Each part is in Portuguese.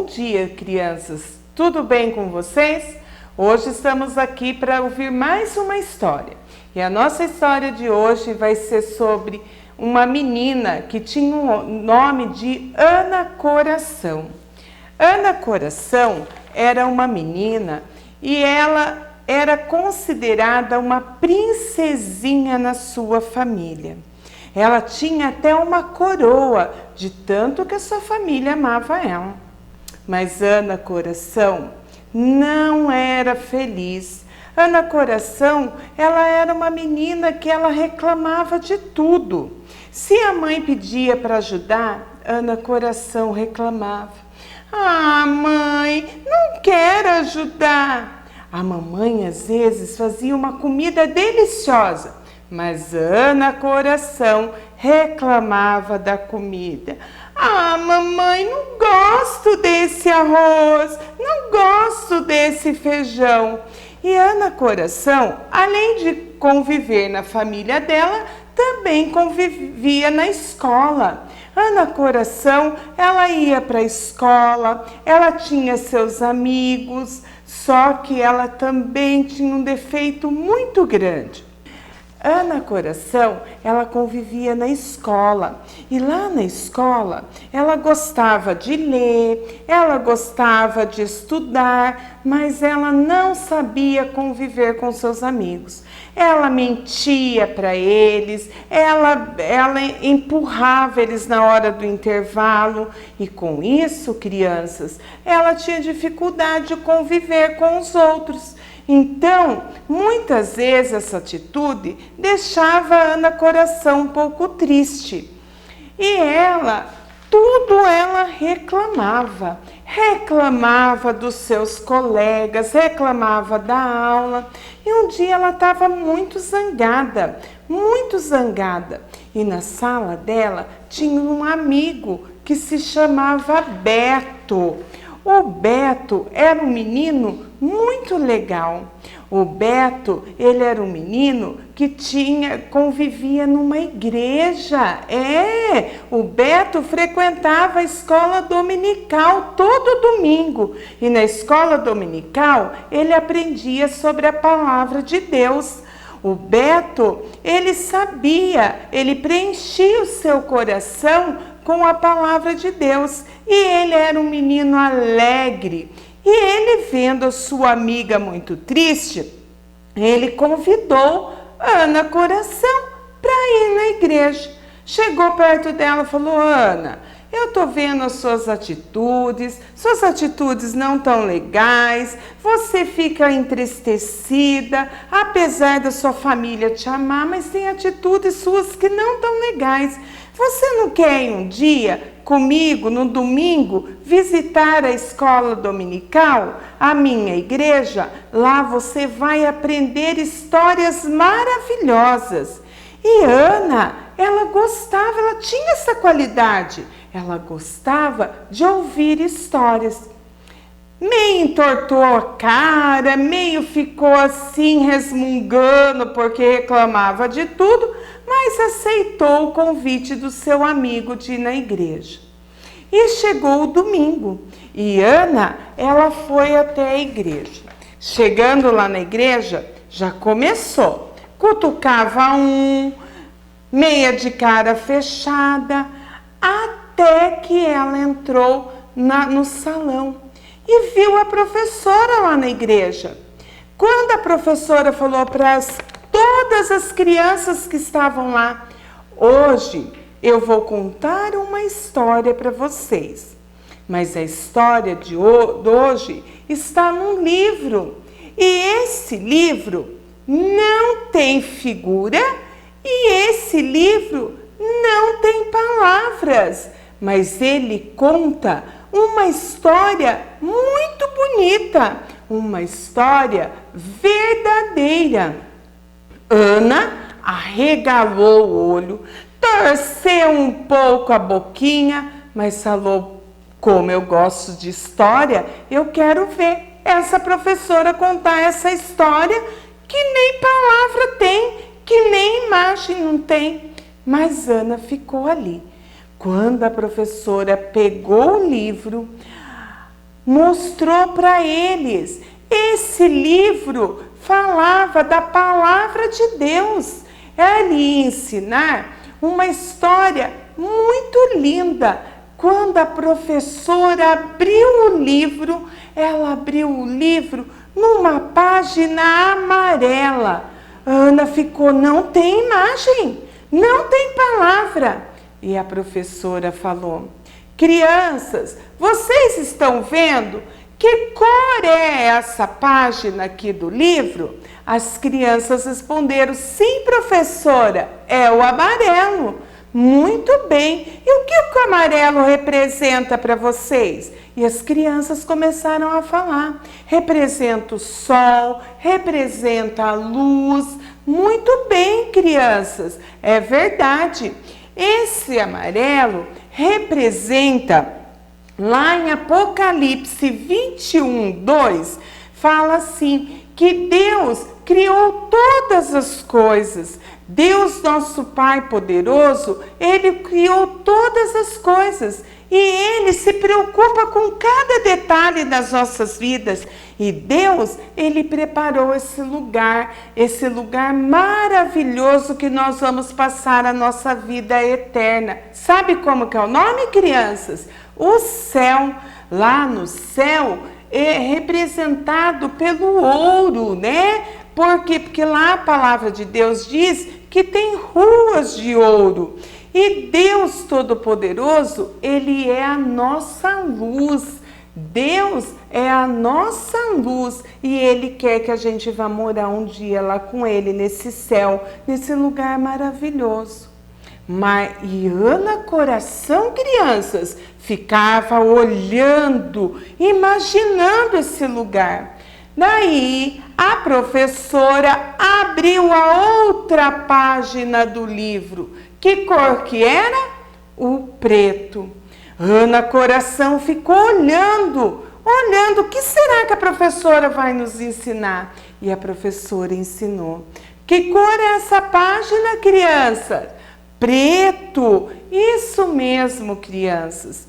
Bom dia, crianças! Tudo bem com vocês? Hoje estamos aqui para ouvir mais uma história. E a nossa história de hoje vai ser sobre uma menina que tinha o nome de Ana Coração. Ana Coração era uma menina e ela era considerada uma princesinha na sua família. Ela tinha até uma coroa, de tanto que a sua família amava ela. Mas Ana Coração não era feliz. Ana Coração, ela era uma menina que ela reclamava de tudo. Se a mãe pedia para ajudar, Ana Coração reclamava. Ah, mãe, não quero ajudar. A mamãe às vezes fazia uma comida deliciosa, mas Ana Coração reclamava da comida. Ah, mamãe, não gosto desse arroz, não gosto desse feijão. E Ana Coração, além de conviver na família dela, também convivia na escola. Ana Coração, ela ia para a escola, ela tinha seus amigos, só que ela também tinha um defeito muito grande. Ana Coração, ela convivia na escola e lá na escola ela gostava de ler, ela gostava de estudar, mas ela não sabia conviver com seus amigos. Ela mentia para eles, ela empurrava eles na hora do intervalo e com isso, crianças, ela tinha dificuldade de conviver com os outros. Então, muitas vezes essa atitude deixava a Ana Coração um pouco triste. E tudo ela reclamava. Reclamava dos seus colegas, reclamava da aula. E um dia ela estava muito zangada. E na sala dela tinha um amigo que se chamava Beto. O Beto era um menino muito legal. O Beto, ele era um menino que convivia numa igreja. O Beto frequentava a escola dominical todo domingo. E na escola dominical, ele aprendia sobre a palavra de Deus. O Beto, ele sabia, ele preenchia o seu coração com a palavra de Deus. E ele era um menino alegre. E ele, vendo a sua amiga muito triste, ele convidou Ana Coração para ir na igreja. Chegou perto dela e falou: Ana, eu estou vendo as suas atitudes não tão legais, você fica entristecida, apesar da sua família te amar, mas tem atitudes suas que não tão legais. Você não quer ir um dia comigo, no domingo, visitar a escola dominical, a minha igreja? Lá você vai aprender histórias maravilhosas. E Ana, ela tinha essa qualidade. Ela gostava de ouvir histórias. Meio entortou a cara, meio ficou assim resmungando porque reclamava de tudo, mas aceitou o convite do seu amigo de ir na igreja. E chegou o domingo e Ana, ela foi até a igreja. Chegando lá na igreja, já começou. Cutucava meia de cara fechada, até que ela entrou no salão e viu a professora lá na igreja. Quando a professora falou para todas as crianças que estavam lá: hoje eu vou contar uma história para vocês, mas a história de hoje está num livro, e esse livro não tem figura e esse livro não tem palavras, mas ele conta uma história muito bonita, uma história verdadeira. Ana arregalou o olho, torceu um pouco a boquinha, mas falou: como eu gosto de história, eu quero ver essa professora contar essa história que nem palavra tem, que nem imagem não tem. Mas Ana ficou ali. Quando a professora pegou o livro, mostrou para eles. Esse livro falava da palavra de Deus. Ele ia ensinar uma história muito linda. Quando a professora abriu o livro, ela abriu o livro numa página amarela. Ana ficou, não tem imagem, não tem palavra. E a professora falou, crianças, vocês estão vendo que cor é essa página aqui do livro? As crianças responderam, sim, professora, é o amarelo. Muito bem, e o que o amarelo representa para vocês? E as crianças começaram a falar, representa o sol, representa a luz. Muito bem, crianças, é verdade. Esse amarelo representa, lá em Apocalipse 21:2, fala assim, que Deus criou todas as coisas. Deus, nosso Pai poderoso, Ele criou todas as coisas. E Ele se preocupa com cada detalhe das nossas vidas. E Deus, Ele preparou esse lugar maravilhoso que nós vamos passar a nossa vida eterna. Sabe como que é o nome, crianças? O céu. Lá no céu é representado pelo ouro, né? Por quê? Porque lá a palavra de Deus diz que tem ruas de ouro. E Deus Todo-Poderoso, Ele é a nossa luz. Deus é a nossa luz e Ele quer que a gente vá morar um dia lá com Ele, nesse céu, nesse lugar maravilhoso. E Ana Coração, crianças, ficava olhando, imaginando esse lugar. Daí, a professora abriu a outra página do livro. Que cor que era? O preto. Ana Coração ficou olhando, o que será que a professora vai nos ensinar? E a professora ensinou. Que cor é essa página, criança? Preto. Isso mesmo, crianças.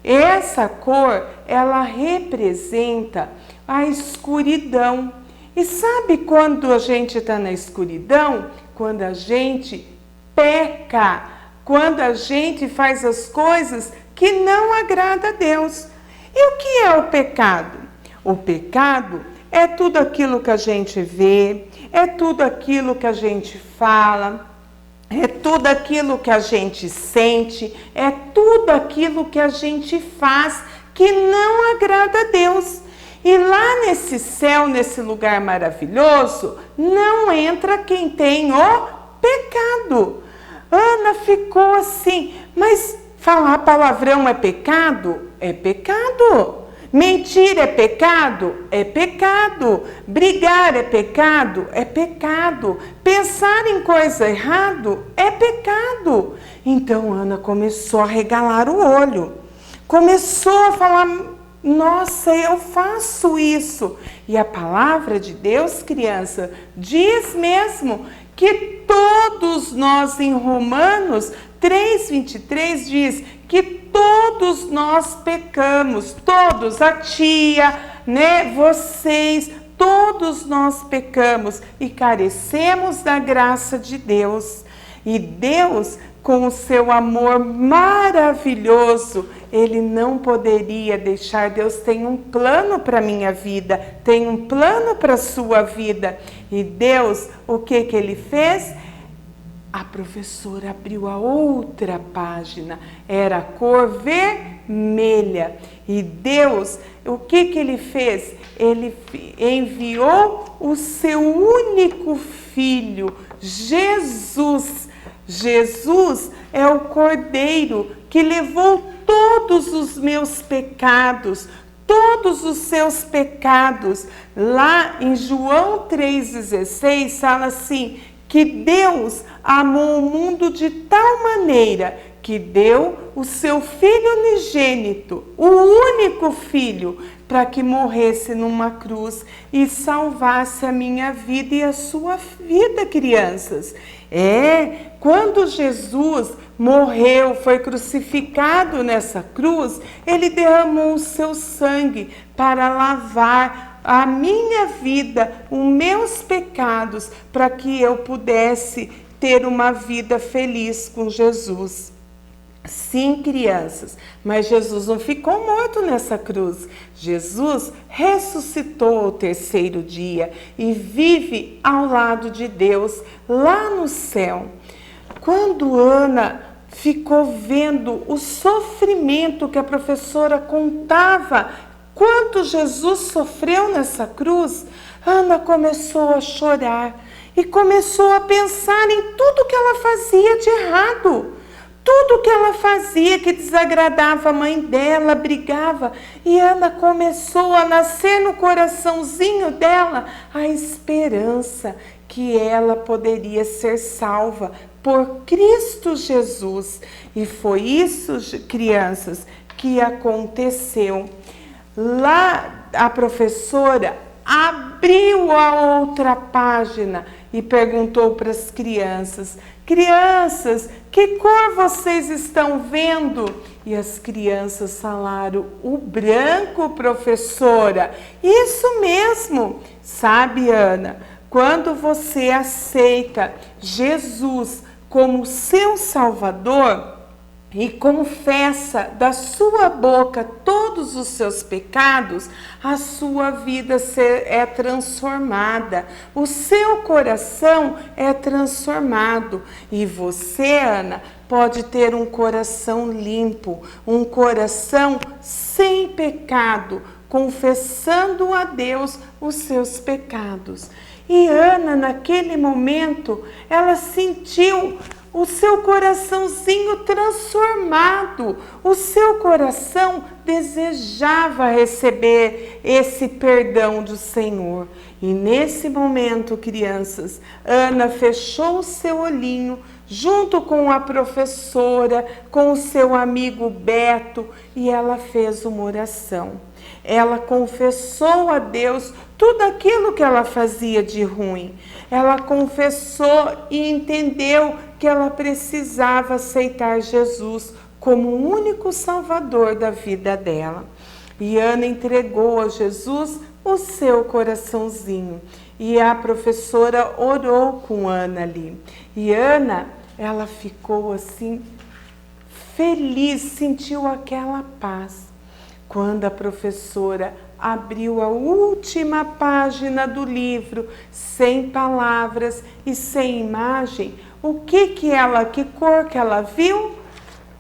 Essa cor, ela representa a escuridão. E sabe quando a gente está na escuridão? Quando a gente peca, quando a gente faz as coisas que não agrada a Deus. E o que é o pecado? O pecado é tudo aquilo que a gente vê, é tudo aquilo que a gente fala, é tudo aquilo que a gente sente, é tudo aquilo que a gente faz que não agrada a Deus. E lá nesse céu, nesse lugar maravilhoso, não entra quem tem o pecado. Ana ficou assim, mas falar palavrão é pecado? É pecado. Mentir é pecado? É pecado. Brigar é pecado? É pecado. Pensar em coisa errada é pecado. Então Ana começou a regalar o olho. Começou a falar, nossa, eu faço isso. E a palavra de Deus, criança, diz mesmo que todos nós, em Romanos 3:23, diz que todos nós pecamos, todos, a tia, né, vocês, todos nós pecamos e carecemos da graça de Deus. E Deus, com o seu amor maravilhoso, Ele não poderia deixar. Deus tem um plano para a minha vida, tem um plano para a sua vida. E Deus, o que que Ele fez? A professora abriu a outra página, era a cor vermelha. E Deus, o que que Ele fez? Ele enviou o seu único filho, Jesus. Jesus é o Cordeiro que levou todos os meus pecados, todos os seus pecados. Lá em João 3,16 fala assim, que Deus amou o mundo de tal maneira que deu o seu Filho unigênito, o único Filho, para que morresse numa cruz e salvasse a minha vida e a sua vida, crianças. Quando Jesus morreu, foi crucificado nessa cruz, ele derramou o seu sangue para lavar a minha vida, os meus pecados, para que eu pudesse ter uma vida feliz com Jesus. Sim, crianças, mas Jesus não ficou morto nessa cruz. Jesus ressuscitou ao terceiro dia e vive ao lado de Deus, lá no céu. Quando Ana ficou vendo o sofrimento que a professora contava, quanto Jesus sofreu nessa cruz, Ana começou a chorar e começou a pensar em tudo que ela fazia de errado. Tudo que ela fazia que desagradava a mãe dela, brigava. E Ana começou a nascer no coraçãozinho dela a esperança que ela poderia ser salva por Cristo Jesus. E foi isso, crianças, que aconteceu. Lá a professora abriu a outra página e perguntou para as crianças: crianças, que cor vocês estão vendo? E as crianças falaram: o branco, professora. Isso mesmo. Sabe, Ana, quando você aceita Jesus como seu Salvador e confessa da sua boca todos os seus pecados, a sua vida é transformada, o seu coração é transformado. E você, Ana, pode ter um coração limpo, um coração sem pecado, confessando a Deus os seus pecados. E Ana, naquele momento, ela sentiu o seu coraçãozinho transformado, o seu coração desejava receber esse perdão do Senhor. E nesse momento, crianças, Ana fechou o seu olhinho, junto com a professora, com o seu amigo Beto, e ela fez uma oração. Ela confessou a Deus tudo aquilo que ela fazia de ruim. Ela confessou e entendeu que ela precisava aceitar Jesus como o único Salvador da vida dela. E Ana entregou a Jesus o seu coraçãozinho. E a professora orou com Ana ali. E Ana, ela ficou assim, feliz, sentiu aquela paz. Quando a professora abriu a última página do livro, sem palavras e sem imagem, que cor que ela viu?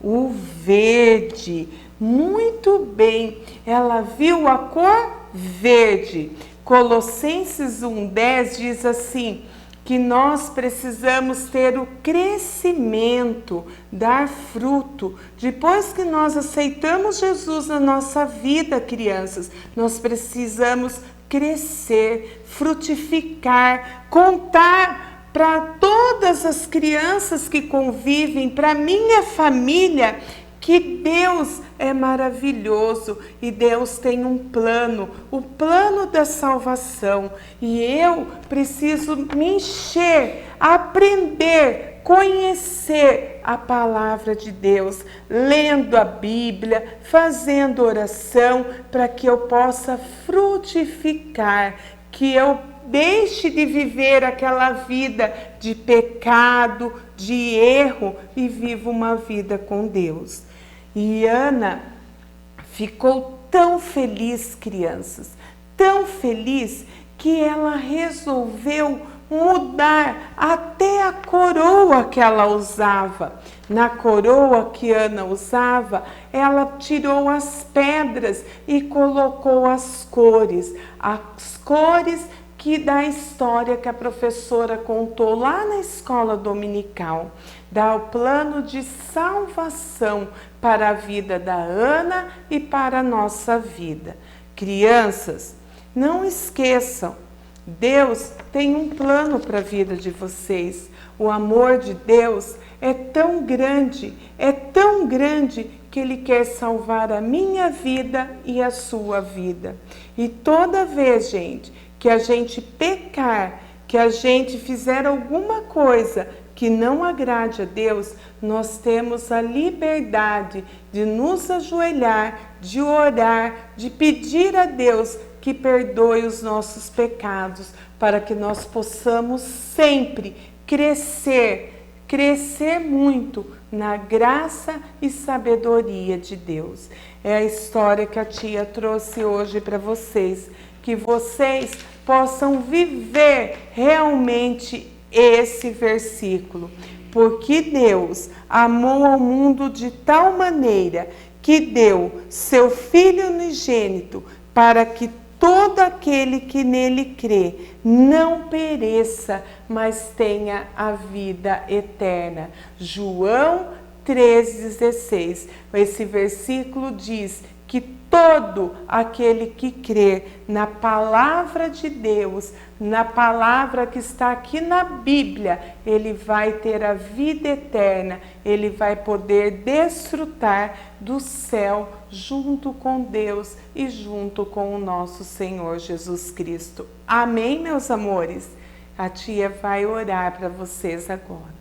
O verde. Muito bem, ela viu a cor verde. Colossenses 1:10 diz assim, que nós precisamos ter o crescimento, dar fruto. Depois que nós aceitamos Jesus na nossa vida, crianças, nós precisamos crescer, frutificar, contar para todas as crianças que convivem, para minha família, que Deus é maravilhoso e Deus tem um plano, o plano da salvação. E eu preciso me encher, aprender, conhecer a palavra de Deus, lendo a Bíblia, fazendo oração, para que eu possa frutificar, que eu deixe de viver aquela vida de pecado, de erro e viva uma vida com Deus. E Ana ficou tão feliz, crianças, tão feliz, que ela resolveu mudar até a coroa que ela usava. Na coroa que Ana usava, ela tirou as pedras e colocou as cores que da história que a professora contou lá na escola dominical, dá o plano de salvação para a vida da Ana e para a nossa vida. Crianças, não esqueçam, Deus tem um plano para a vida de vocês. O amor de Deus é tão grande porque Ele quer salvar a minha vida e a sua vida. E toda vez, gente, que a gente pecar, que a gente fizer alguma coisa que não agrade a Deus, nós temos a liberdade de nos ajoelhar, de orar, de pedir a Deus que perdoe os nossos pecados, para que nós possamos sempre crescer muito na graça e sabedoria de Deus. É a história que a tia trouxe hoje para vocês, que vocês possam viver realmente esse versículo, porque Deus amou ao mundo de tal maneira que deu seu Filho unigênito para que todo aquele que nele crê não pereça, mas tenha a vida eterna. João 3,16. Esse versículo diz que todo aquele que crer na palavra de Deus, na palavra que está aqui na Bíblia, ele vai ter a vida eterna, ele vai poder desfrutar do céu junto com Deus e junto com o nosso Senhor Jesus Cristo. Amém, meus amores? A tia vai orar para vocês agora.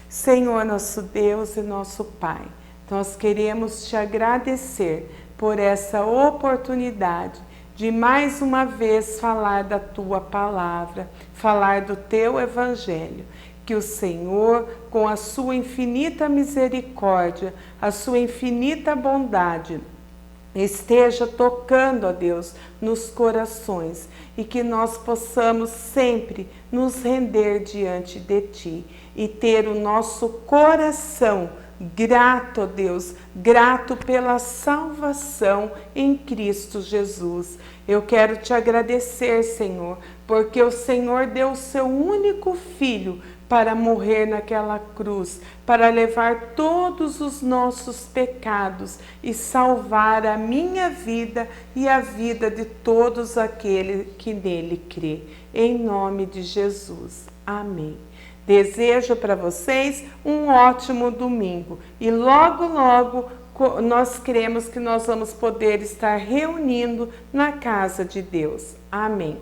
Senhor, nosso Deus e nosso Pai, nós queremos te agradecer por essa oportunidade de mais uma vez falar da tua palavra, falar do teu evangelho. Que o Senhor, com a sua infinita misericórdia, a sua infinita bondade, esteja tocando, ó Deus, nos corações e que nós possamos sempre nos render diante de Ti e ter o nosso coração grato, ó Deus, grato pela salvação em Cristo Jesus. Eu quero te agradecer, Senhor, porque o Senhor deu o seu único Filho para morrer naquela cruz, para levar todos os nossos pecados e salvar a minha vida e a vida de todos aqueles que nele crê. Em nome de Jesus. Amém. Desejo para vocês um ótimo domingo e logo, logo nós cremos que nós vamos poder estar reunindo na casa de Deus. Amém.